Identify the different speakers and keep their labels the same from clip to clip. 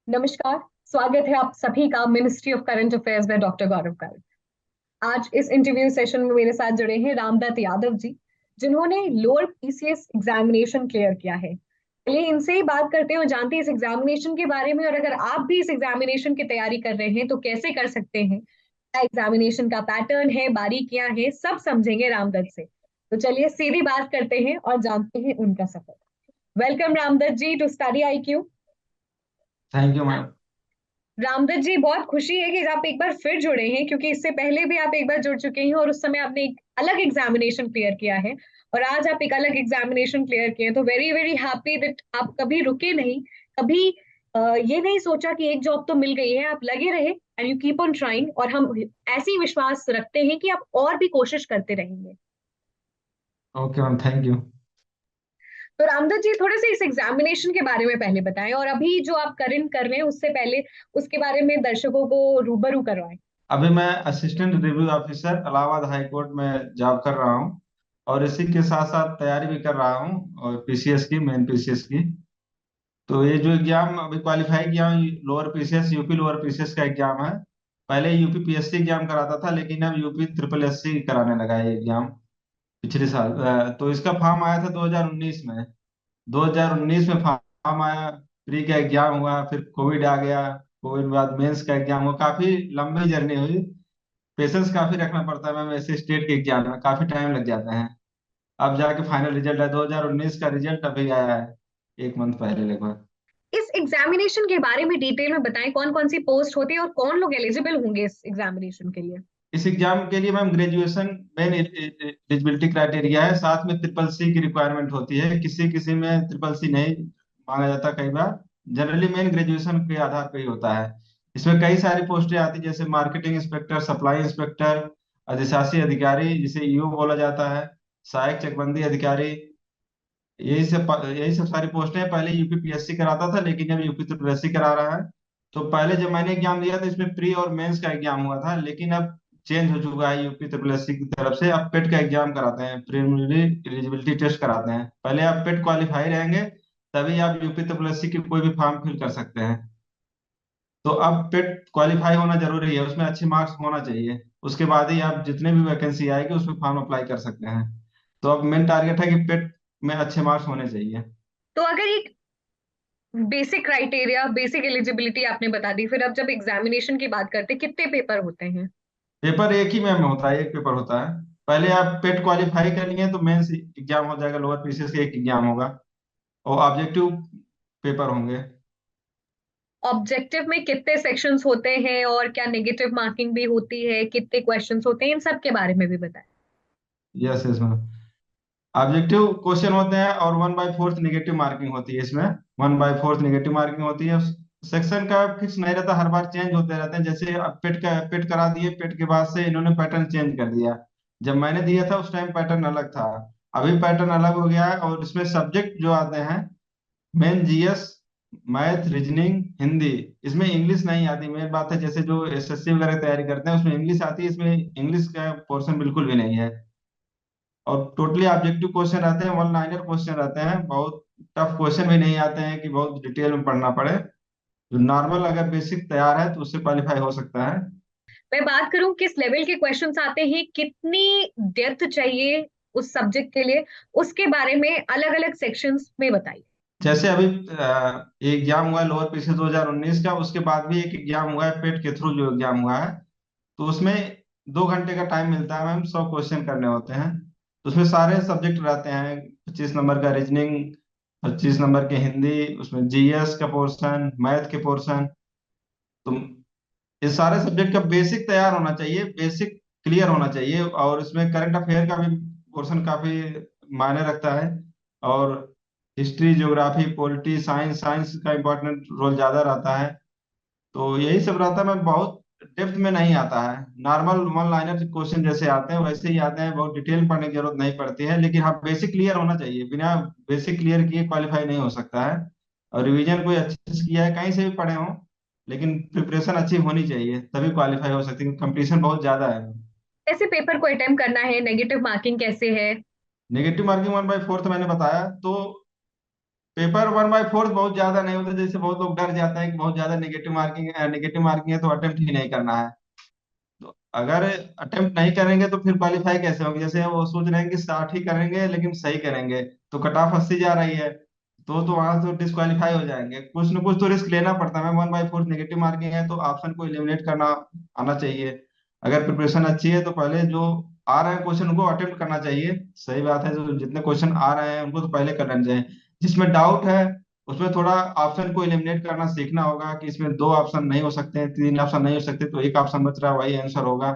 Speaker 1: नमस्कार। स्वागत है आप सभी का मिनिस्ट्री ऑफ करंट अफेयर्स में डॉक्टर गौरव गर्ग। आज इस इंटरव्यू सेशन में मेरे साथ जुड़े हैं रामदत्त यादव जी, जिन्होंने लोअर पीसीएस एग्जामिनेशन क्लियर किया है। चलिए इनसे ही बात करते हैं और जानते हैं इस एग्जामिनेशन के बारे में, और अगर आप भी इस एग्जामिनेशन की तैयारी कर रहे हैं तो कैसे कर सकते हैं, क्या एग्जामिनेशन का पैटर्न है, बारीकियां हैं, सब समझेंगे रामदत्त से। तो चलिए सीधी बात करते हैं और जानते हैं उनका सफर। Welcome Ramdatt ji to study IQ।
Speaker 2: Thank you ma'am.
Speaker 1: Ramdatt ji, बहुत खुशी है कि आप एक बार फिर जुड़े हैं, क्योंकि इससे पहले भी आप एक बार जुड़ चुके हैं और उस समय आपने एक अलग एग्जामिनेशन क्लियर किया है और आज आप एक अलग एग्जामिनेशन क्लियर किए हैं। तो वेरी वेरी हैप्पी दैट आप कभी रुके नहीं, कभी ये नहीं सोचा कि एक जॉब तो मिल गई है, आप लगे रहे and you keep on trying, और हम ऐसे ही विश्वास रखते हैं कि आप और भी कोशिश करते रहेंगे।
Speaker 2: Okay ma'am, thank you.
Speaker 1: तो रामदत्त जी, थोड़े से इस एग्जामिनेशन के बारे में पहले बताएं, और अभी जो आप करंट कर रहे हैं उससे पहले उसके बारे में दर्शकों को रूबरू करवाएं।
Speaker 2: अभी मैं assistant review officer Allahabad high court में जॉब कर रहा हूँ और इसी के साथ साथ तैयारी भी कर रहा हूँ और पीसीएस की, मेन पीसीएस की। तो ये जो एग्जाम अभी क्वालिफाई किया हूँ, lower PCS, UP lower PCS का एग्जाम है। पहले यूपी पीएससी एग्जाम कराता था, लेकिन अब यूपी ट्रिपल एससी कराने लगा है ये एग्जाम पिछले साल। तो इसका फॉर्म आया था 2019 में। 2019 में फॉर्म आया, प्री का एग्जाम हुआ, फिर कोविड आ गया। कोविड के बाद मेंस का एग्जाम हुआ, काफी लंबी जर्नी हुई। पेशेंस काफी रखना पड़ता है मैम, ऐसे स्टेट के एग्जाम में काफी टाइम लग जाता है। अब जाके फाइनल रिजल्ट है, 2019 का रिजल्ट अभी आया है, एक मंथ पहले लगभग।
Speaker 1: इस एग्जामिनेशन के बारे में डिटेल में बताएं, कौन कौन सी पोस्ट होती है और कौन लोग एलिजिबल होंगे इस एग्जामिनेशन के लिए।
Speaker 2: इस एग्जाम के लिए ma'am graduation main eligibility criteria है, साथ में ट्रिपल सी की रिक्वायरमेंट होती है। किसी किसी में ट्रिपल सी नहीं मांगा जाता कई बार। जनरली मेन ग्रेजुएशन के आधार पर ही होता है। इसमें कई सारी पोस्टें आती है, जैसे मार्केटिंग इंस्पेक्टर, सप्लाई इंस्पेक्टर, अधिशासी अधिकारी जिसे ईओ बोला जाता है, सहायक चकबंदी अधिकारी। यही सब सारी पोस्टें हैं। पहले यूपी पीएससी कराता था, लेकिन अब यूपी ट्रिपल एससी करा रहा है। तो पहले जब मैंने एग्जाम दिया था, इसमें प्री और मेंस का एग्जाम हुआ था, लेकिन अब चेंज हो चुका है यूपी ट्रिपल एससी की तरफ से। अब पेट का एग्जाम कराते हैं, प्रीलिमिनरी एलिजिबिलिटी टेस्ट कराते हैं। पहले आप पेट क्वालिफाई रहेंगे, तभी आप यूपी ट्रिपल एससी की कोई भी फॉर्म फिल कर सकते हैं। तो अब पेट क्वालिफाई होना जरूरी है, उसमें अच्छे मार्क्स होना चाहिए। उसके बाद ही आप जितने भी वैकेंसी आएगी उसमें फॉर्म अप्लाई कर सकते हैं। तो अब मेन टारगेट है कि पेट में अच्छे मार्क्स होने चाहिए।
Speaker 1: तो अगर एक बेसिक क्राइटेरिया, बेसिक एलिजिबिलिटी आपने बता दी, फिर अब जब एग्जामिनेशन की बात करते हैं, कितने पेपर होते हैं।
Speaker 2: पेपर एक ही मैम होता है, एक पेपर होता है। पहले आप पेट क्वालिफाई कर लिए तो मेंस एग्जाम हो जाएगा, लोअर पीसीएस का एक एग्जाम होगा और ऑब्जेक्टिव पेपर होंगे।
Speaker 1: ऑब्जेक्टिव में कितने सेक्शंस होते हैं और क्या नेगेटिव मार्किंग भी होती है, कितने क्वेश्चंस होते हैं, इन सब के बारे में भी बताएं।
Speaker 2: Yes yes ma'am. Objective question होते हैं और 1/4 नेगेटिव मार्किंग होती है इसमें। 1/4 नेगेटिव मार्किंग होती है। सेक्शन का फिक्स नहीं रहता, हर बार चेंज होते रहते हैं। जैसे अब पेट करा दिए, पेट के बाद से इन्होंने पैटर्न चेंज कर दिया। जब मैंने दिया था उस टाइम पैटर्न अलग था, अभी पैटर्न अलग हो गया है। और इसमें सब्जेक्ट जो आते हैं, main GS, math, reasoning, Hindi. इसमें इंग्लिश नहीं आती, मेन बात है। जैसे जो एसएससी वगैरह की तैयारी करते हैं उसमें इंग्लिश आती है, इसमें इंग्लिश का पोर्शन बिल्कुल भी नहीं है। और टोटली ऑब्जेक्टिव क्वेश्चन रहते हैं, वन लाइनर क्वेश्चन रहते हैं। बहुत टफ क्वेश्चन भी नहीं आते हैं कि बहुत डिटेल में पढ़ना पड़े। जो नॉर्मल अगर बेसिक तैयार है तो उससे क्वालिफाई हो सकता है।
Speaker 1: मैं बात करूं किस लेवल के क्वेश्चंस आते हैं, कितनी डेप्थ चाहिए उस सब्जेक्ट के लिए, उसके बारे में अलग अलग सेक्शंस में बताइए।
Speaker 2: जैसे अभी एग्जाम हुआ है लोअर पीसी 2019 का, उसके बाद भी एक एग्जाम हुआ है पेट के थ्रू जो एग्जाम हुआ है। तो उसमें 2 घंटे का टाइम मिलता है मैम, 100 क्वेश्चन करने होते हैं। तो उसमें सारे सब्जेक्ट रहते हैं। 25 नंबर का रीजनिंग, 25 नंबर के हिंदी, उसमें जीएस का पोर्शन, मैथ के पोर्शन। तो ये सारे सब्जेक्ट का बेसिक तैयार होना चाहिए, बेसिक क्लियर होना चाहिए। और इसमें करंट अफेयर का भी पोर्शन काफी मायने रखता है। और history, geography, polity, science, science का इम्पोर्टेंट रोल ज्यादा रहता है। तो यही सब रहता है। मैं बहुत डेप्थ में नहीं आता है, नॉर्मल वन लाइनर क्वेश्चन जैसे आते हैं वैसे ही आते हैं। बहुत डिटेल पढ़ने की जरूरत नहीं पड़ती है, लेकिन हाँ बेसिक क्लियर होना चाहिए। बिना बेसिक क्लियर किए क्वालिफाई नहीं हो सकता है। और रिवीजन कोई अच्छे से किया है, कहीं से भी पढ़े हो, लेकिन प्रिपरेशन अच्छी होनी चाहिए, तभी क्वालिफाई हो सकती है। कंपटीशन बहुत ज्यादा है।
Speaker 1: कैसे पेपर को अटेम्प्ट करना है, नेगेटिव मार्किंग कैसे है।
Speaker 2: नेगेटिव मार्किंग 1/4 मैंने बताया। तो पेपर 1/4 बहुत ज्यादा नहीं होता, जैसे बहुत लोग डर जाते हैं कि बहुत ज्यादा नेगेटिव मार्किंग है तो अटेम्प्ट ही नहीं करना है। तो अगर अटेम्प्ट नहीं करेंगे तो फिर क्वालिफाई कैसे होंगे? जैसे वो सोच रहे हैं कि 60 ही करेंगे लेकिन सही करेंगे, तो कट ऑफ 80 जा रही है, तो वहां से डिस्क्वालीफाई हो जाएंगे। कुछ न कुछ तो रिस्क लेना पड़ता है। 1/4 नेगेटिव मार्किंग है तो ऑप्शन को एलिमिनेट करना आना चाहिए। अगर प्रिपरेशन अच्छी है तो पहले जो आ रहे हैं क्वेश्चन उनको अटेम्प्ट करना चाहिए। सही बात है, जो जितने क्वेश्चन आ रहे हैं उनको तो पहले कर लेना चाहिए। जिसमें डाउट है उसमें थोड़ा ऑप्शन को एलिमिनेट करना सीखना होगा, कि इसमें दो ऑप्शन नहीं हो सकते, तीन ऑप्शन नहीं हो सकते, तो एक ऑप्शन बच रहा है वही आंसर होगा।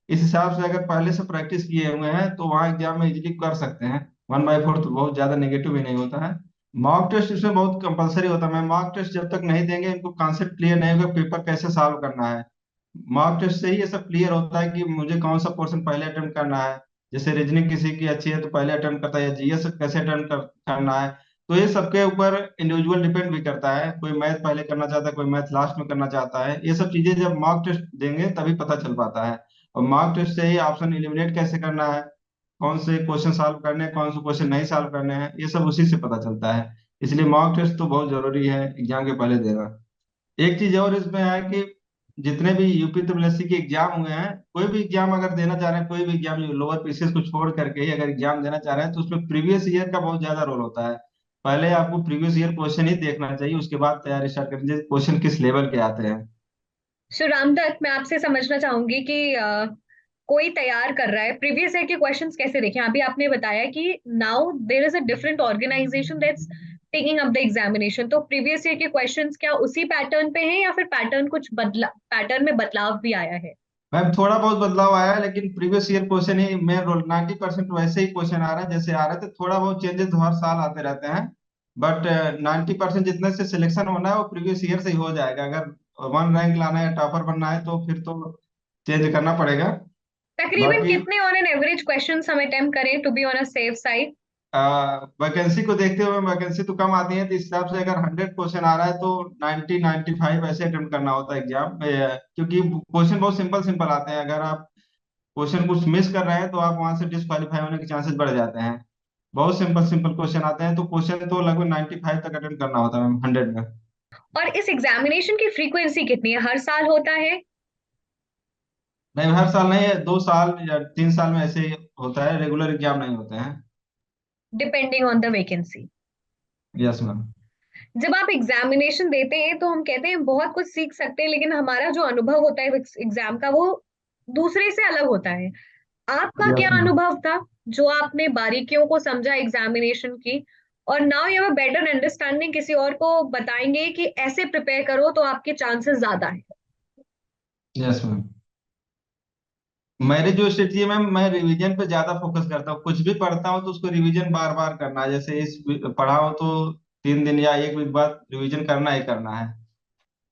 Speaker 2: इस हिसाब से अगर पहले से प्रैक्टिस किए हुए हैं तो वहाँ एग्जाम में इजीली कर सकते हैं। 1/4 तो बहुत ज्यादा नेगेटिव भी नहीं होता है। मॉक टेस्ट इसमें बहुत कंपलसरी होता है। मैं मॉक टेस्ट जब तक नहीं देंगे इनको कॉन्सेप्ट क्लियर नहीं होगा पेपर कैसे सॉल्व करना है। मॉक टेस्ट से ही ये सब क्लियर होता है कि मुझे कौन सा पोर्शन पहले अटेम्प्ट करना है। जैसे रीजनिंग किसी की अच्छी है तो पहले अटेम्प्ट करता है, या जीएस कैसे करना है। तो ये सबके ऊपर इंडिविजुअल डिपेंड भी करता है, कोई मैथ पहले करना चाहता है, कोई मैथ लास्ट में करना चाहता है। ये सब चीजें जब मॉक टेस्ट देंगे तभी पता चल पाता है। और मॉक टेस्ट से ही ऑप्शन एलिमिनेट कैसे करना है, कौन से क्वेश्चन सॉल्व करने हैं, कौन से क्वेश्चन नहीं सॉल्व करने हैं, ये सब उसी से पता चलता है। इसलिए मॉक टेस्ट तो बहुत जरूरी है एग्जाम के पहले देना। एक चीज और इसमें है कि जितने भी यूपी ट्रिपल एससी के एग्जाम हुए हैं, कोई भी एग्जाम अगर देना चाह रहे हैं, कोई भी एग्जाम लोअर पीसीएस को छोड़ करके ही अगर एग्जाम देना चाह रहे हैं, तो उसमें प्रीवियस ईयर का बहुत ज्यादा रोल होता है। पहले आपको प्रीवियस ईयर क्वेश्चन ही देखना चाहिए, उसके बाद तैयारी स्टार्ट करनी चाहिए क्वेश्चन किस लेवल के आते हैं।
Speaker 1: सो रामदत्त, मैं आपसे समझना चाहूंगी कि कोई तैयार कर रहा है, प्रीवियस ईयर के क्वेश्चंस कैसे देखें? अभी आपने बताया कि now there is a different organization that's taking up the examination, तो प्रीवियस ईयर के क्वेश्चंस क्या उसी पैटर्न पे हैं या फिर पैटर्न कुछ बदला, पैटर्न में बदलाव भी आया है?
Speaker 2: मैम थोड़ा बहुत बदलाव आया है, लेकिन प्रीवियस ईयर क्वेश्चन ही मेन रोल, 90% वैसे ही क्वेश्चन आ रहे हैं जैसे आ रहे थे। थोड़ा बहुत चेंजेस तो हर साल आते रहते हैं, बट 90% जितने से सिलेक्शन होना है वो प्रीवियस ईयर से ही हो जाएगा। अगर 1 रैंक लाना है, टॉपर बनना है, तो फिर तो चेंज करना पड़ेगा।
Speaker 1: तकरीबन
Speaker 2: बाकी
Speaker 1: कितने ऑन एन एवरेज क्वेश्चंस हम अटेम्प्ट करें to be on a safe side?
Speaker 2: Vacancy को देखते हुए वैकेंसी तो कम आती है, तो इस हिसाब से अगर 100 क्वेश्चन आ रहा है तो 90-95 ऐसे अटेम्प्ट करना होता है एग्जाम। क्योंकि क्वेश्चन बहुत सिंपल सिंपल आते हैं, अगर आप क्वेश्चन कुछ मिस कर रहे हैं तो आप वहां से डिस्क्वालीफाई होने के चांसेस बढ़ जाते हैं। बहुत सिंपल सिंपल क्वेश्चन आते हैं, तो क्वेश्चन तो लगभग 95 तक अटेम्प्ट करना होता है 100 में।
Speaker 1: और इस एग्जामिनेशन की फ्रीक्वेंसी कितनी है? हर साल होता है?
Speaker 2: नहीं, हर साल नहीं है, 2 साल या 3 साल में ऐसे ही होता है, रेगुलर एग्जाम नहीं होते हैं।
Speaker 1: Depending on the vacancy.
Speaker 2: Yes ma'am.
Speaker 1: जब आप एग्जामिनेशन देते हैं तो हम कहते हैं बहुत कुछ सीख सकते हैं, लेकिन हमारा जो अनुभव होता है एग्जाम का वो दूसरे से अलग होता है। आपका
Speaker 2: यस
Speaker 1: क्या
Speaker 2: मैम।
Speaker 1: अनुभव था जो आपने बारीकियों को समझा एग्जामिनेशन की, और now you have a better understanding, किसी और को बताएंगे कि ऐसे प्रिपेयर करो तो आपके चांसेस ज्यादा है?
Speaker 2: Yes ma'am. मेरी जो स्ट्रेटजी है मैम, मैं रिवीजन पे ज्यादा फोकस करता हूँ। कुछ भी पढ़ता हूँ तो उसको रिवीजन बार बार करना है। जैसे पढ़ा हो तो 3 दिन या एक वीक बाद रिवीजन करना ही करना है।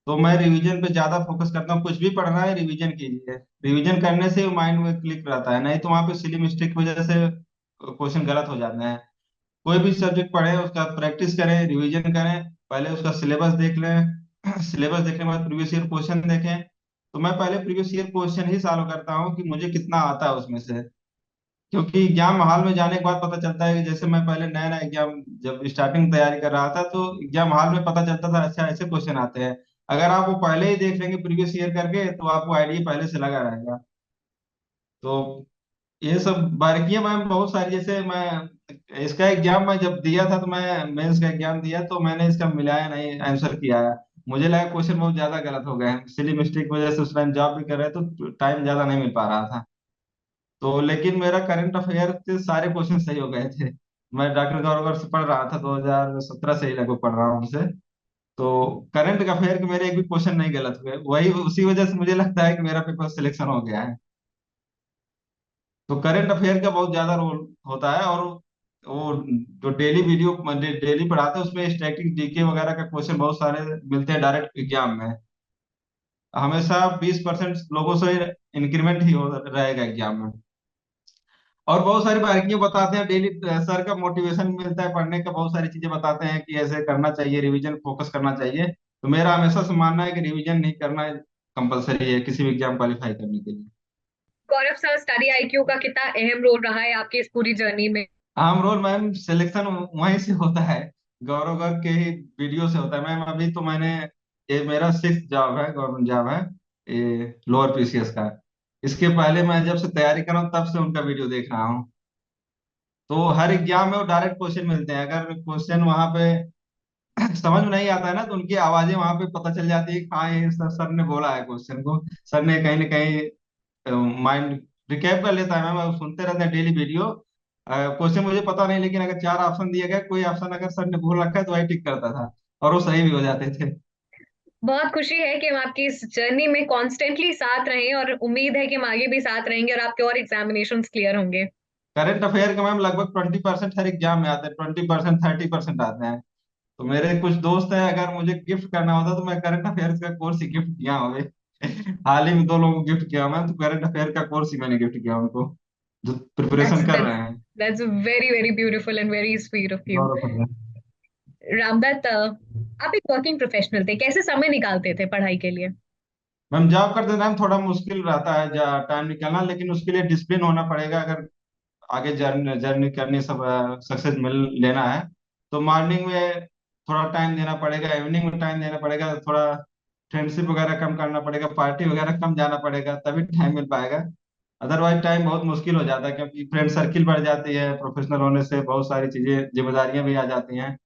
Speaker 2: तो मैं रिवीजन पे ज्यादा फोकस करता हूँ। कुछ भी पढ़ना है रिवीजन कीजिए। रिवीजन करने से माइंड में क्लिक रहता है, नहीं तो वहाँ पे सिली मिस्टेक की वजह से क्वेश्चन गलत हो जाते हैं। कोई भी सब्जेक्ट पढ़े उसका प्रैक्टिस करें, रिवीजन करें, पहले उसका सिलेबस देख लें। सिलेबस देखने के बाद प्रीवियस ईयर क्वेश्चन देखें। तो मैं पहले प्रीवियस ईयर क्वेश्चन ही सॉल्व करता हूँ कि मुझे कितना आता है उसमें से। क्योंकि एग्जाम हॉल में जाने के बाद पता चलता है कि जैसे मैं पहले नया नया एग्जाम जब स्टार्टिंग तैयारी कर रहा था तो एग्जाम हॉल में पता चलता था अच्छा ऐसे क्वेश्चन आते हैं। अगर आप वो पहले ही देख लेंगे प्रीवियस ईयर करके तो आपको आइडिया पहले से लगा रहेगा। तो ये सब बारीकियां मैम बहुत सारी। जैसे मैं इसका एग्जाम मैं जब दिया था तो मैं मेंस का एग्जाम दिया तो मैंने इसका मिलाया नहीं, आंसर किया है। मुझे लगा क्वेश्चन बहुत ज्यादा गलत हो गए हैं, सिली मिस्टेक की वजह से उस टाइम जॉब भी कर रहे थे तो टाइम ज्यादा नहीं मिल पा रहा था। तो लेकिन मेरा करंट अफेयर से सारे क्वेश्चन सही हो गए थे। मैं डॉक्टर गौरव से पढ़ रहा था, 2017 से ही लगभग पढ़ रहा हूँ उनसे। तो करंट अफेयर के मेरे एक भी क्वेश्चन नहीं गलत हुए, वही उसी वजह से मुझे लगता है कि मेरा पेपर सिलेक्शन हो गया है। तो करंट अफेयर का बहुत ज्यादा रोल होता है। और वो जो डेली वीडियो डेली पढ़ाते हैं उसमें स्टैटिक जीके वगैरह का क्वेश्चन बहुत सारे मिलते हैं डायरेक्ट एग्जाम में। हमेशा 20% लोगों से इंक्रीमेंट ही रहेगा एग्जाम में। और बहुत सारी बारीकियां बताते हैं डेली। सर का मोटिवेशन मिलता है पढ़ने का, बहुत सारी चीजें बताते हैं कि ऐसे करना चाहिए, रिवीजन फोकस करना चाहिए। तो मेरा हमेशा से मानना है कि रिवीजन नहीं करना कंपलसरी है किसी भी एग्जाम क्वालिफाई करने के लिए।
Speaker 1: गौरव सर, स्टडी आईक्यू का कितना अहम रोल रहा है आपकी इस पूरी जर्नी में?
Speaker 2: आम रोल मैम सिलेक्शन वहीं से होता है। गौरव गर्ग के ही वीडियो से होता है मैम। अभी तो मैंने, ये मेरा 6th जॉब है, गवर्नमेंट जॉब है, ये लोअर पीसीएस का। इसके पहले मैं जब से तैयारी कर रहा हूँ तब से उनका वीडियो देख रहा हूँ। तो हर एग्जाम में वो डायरेक्ट क्वेश्चन मिलते हैं, अगर क्वेश्चन वहां पे समझ में नहीं आता है ना, तो उनकी आवाजें वहां पे पता चल जाती है कि हाँ ये सर ने बोला है क्वेश्चन को। सर ने कहीं ना कहीं माइंड रिकैप कर लेता है मैम। अब सुनते रहते हैं डेली वीडियो। क्वेश्चन मुझे पता नहीं, लेकिन अगर 4 ऑप्शन दिए गए, कोई ऑप्शन अगर सर ने भूल रखा है तो वही टिक करता था, और वो सही भी हो जाते थे।
Speaker 1: बहुत खुशी है कि हम आपकी इस जर्नी में कॉन्स्टेंटली साथ रहें, और उम्मीद है कि हम आगे भी साथ रहेंगे और आपके और एग्जामिनेशंस क्लियर होंगे।
Speaker 2: करंट अफेयर का मैम लगभग 20% हर एग्जाम में आते हैं, 20%, 30% आते हैं। तो मेरे कुछ दोस्त हैं, अगर मुझे गिफ्ट करना होता तो मैं करंट अफेयर्स का कोर्स ही गिफ्ट किया हूँ अभी। हाल ही में 2 लोगों को गिफ्ट किया मैं, तो करंट अफेयर का कोर्स ही मैंने गिफ्ट किया उनको, जो
Speaker 1: दैट्स
Speaker 2: प्रिपरेशन कर
Speaker 1: दैट्स
Speaker 2: रहे हैं।
Speaker 1: That's very very beautiful and very sweet of you.
Speaker 2: Gaurav कर रहे
Speaker 1: रामदत्त, आप एक वर्किंग प्रोफेशनल थे, कैसे समय निकालते थे पढ़ाई के लिए?
Speaker 2: मैम जॉब करते टाइम थोड़ा मुश्किल रहता है टाइम निकालना, लेकिन उसके लिए डिसिप्लिन होना पड़ेगा। अगर आगे जर्नी जर्नी करनी, सब सक्सेस मिल लेना है, तो मॉर्निंग में थोड़ा टाइम देना पड़ेगा, इवनिंग में टाइम देना पड़ेगा, थोड़ा फ्रेंडशिप वगैरह कम करना पड़ेगा, पार्टी वगैरह कम जाना पड़ेगा, तभी टाइम मिल पाएगा। अदरवाइज टाइम बहुत मुश्किल हो जाता है, क्योंकि फ्रेंड सर्किल बढ़ जाती है, प्रोफेशनल होने से बहुत सारी चीजें, जिम्मेदारियां भी आ जाती हैं।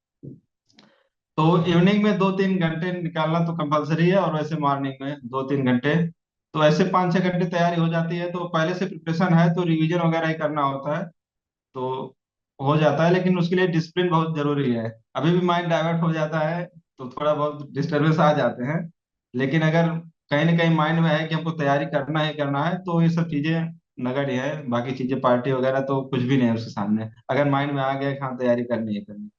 Speaker 2: तो इवनिंग में 2-3 घंटे निकालना तो कंपलसरी है, और वैसे मॉर्निंग में 2-3 घंटे। तो ऐसे 5-6 घंटे तैयारी हो जाती है। तो पहले से प्रिपरेशन है तो रिवीजन वगैरह ही करना होता है, तो हो जाता है। लेकिन उसके लिए डिसिप्लिन बहुत जरूरी है। अभी भी माइंड डाइवर्ट हो जाता है, तो थोड़ा बहुत डिस्टरबेंस आ जाते हैं। लेकिन अगर कहीं ना कहीं माइंड में है कि हमको तैयारी करना ही करना है, तो ये सब चीजें नगण्य है। बाकी चीजें पार्टी वगैरह तो कुछ भी नहीं है उसके सामने, अगर माइंड में आ गया कि हाँ तैयारी करनी है, करनी है।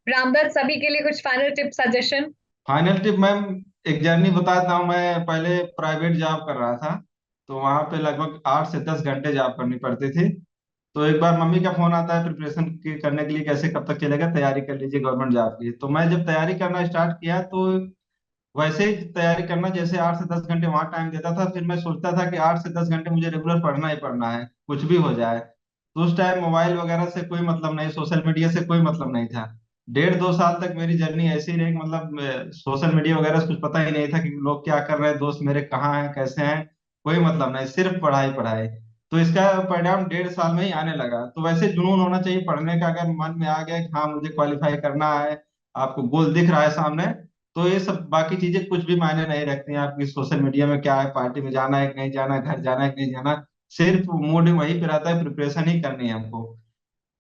Speaker 1: रामदत्त, सभी के लिए कुछ final tip suggestion?
Speaker 2: Final tip ma'am, एक जर्नी बताता हूँ। मैं पहले प्राइवेट जॉब कर रहा था, तो वहां पे लगभग 8 से 10 घंटे जॉब करनी पड़ती थी। तो एक बार मम्मी का फोन आता है प्रिपरेशन करने के लिए, कैसे कब तक चलेगा, तैयारी कर लीजिए गवर्नमेंट जॉब की। तो मैं जब तैयारी करना स्टार्ट किया, तो वैसे ही तैयारी करना, जैसे 8 से 10 घंटे वहां टाइम देता था, फिर मैं सोचता था कि 8 से 10 घंटे मुझे रेगुलर पढ़ना ही पढ़ना है, कुछ भी हो जाए। तो उस टाइम मोबाइल वगैरह से कोई मतलब नहीं, सोशल मीडिया से कोई मतलब नहीं था। 1.5-2 साल तक मेरी जर्नी ऐसी ही रही कि मतलब सोशल मीडिया वगैरह से कुछ पता ही नहीं था कि लोग क्या कर रहे हैं, दोस्त मेरे कहाँ हैं, कैसे हैं, कोई मतलब नहीं, सिर्फ पढ़ाई पढ़ाई। तो इसका परिणाम 1.5 साल में ही आने लगा। तो वैसे जुनून होना चाहिए पढ़ने का, अगर मन में आ गया कि हाँ मुझे क्वालिफाई करना है, आपको गोल दिख रहा है सामने, तो ये सब बाकी चीजें कुछ भी मायने नहीं रखती हैं। आपकी सोशल मीडिया में क्या है, पार्टी में जाना है कि नहीं जाना, घर जाना है कि नहीं जाना, सिर्फ मूड वहीं पे रहता है, प्रिपरेशन ही करनी है हमको।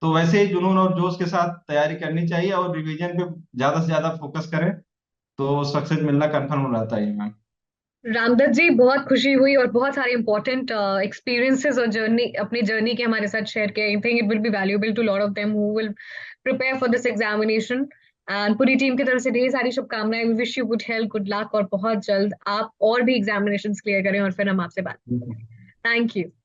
Speaker 2: तो वैसे ही जुनून और जोश के साथ तैयारी करनी चाहिए, और रिवीजन पे ज्यादा से ज्यादा फोकस करें, तो सक्सेस मिलना कंफर्म रहता है मैम।
Speaker 1: रामदत्त जी, बहुत खुशी हुई, और बहुत सारे इंपॉर्टेंट एक्सपीरियंसेस और जर्नी, अपनी जर्नी के हमारे साथ शेयर किए। I think it will be valuable to lot of them who will prepare for this examination. And पूरी टीम की तरफ से ढेर सारी शुभकामनाएं। We wish you good health, good luck, और बहुत जल्द आप और भी एग्जामिनेशंस क्लियर करें, और फिर हम आपसे बात। Thank you.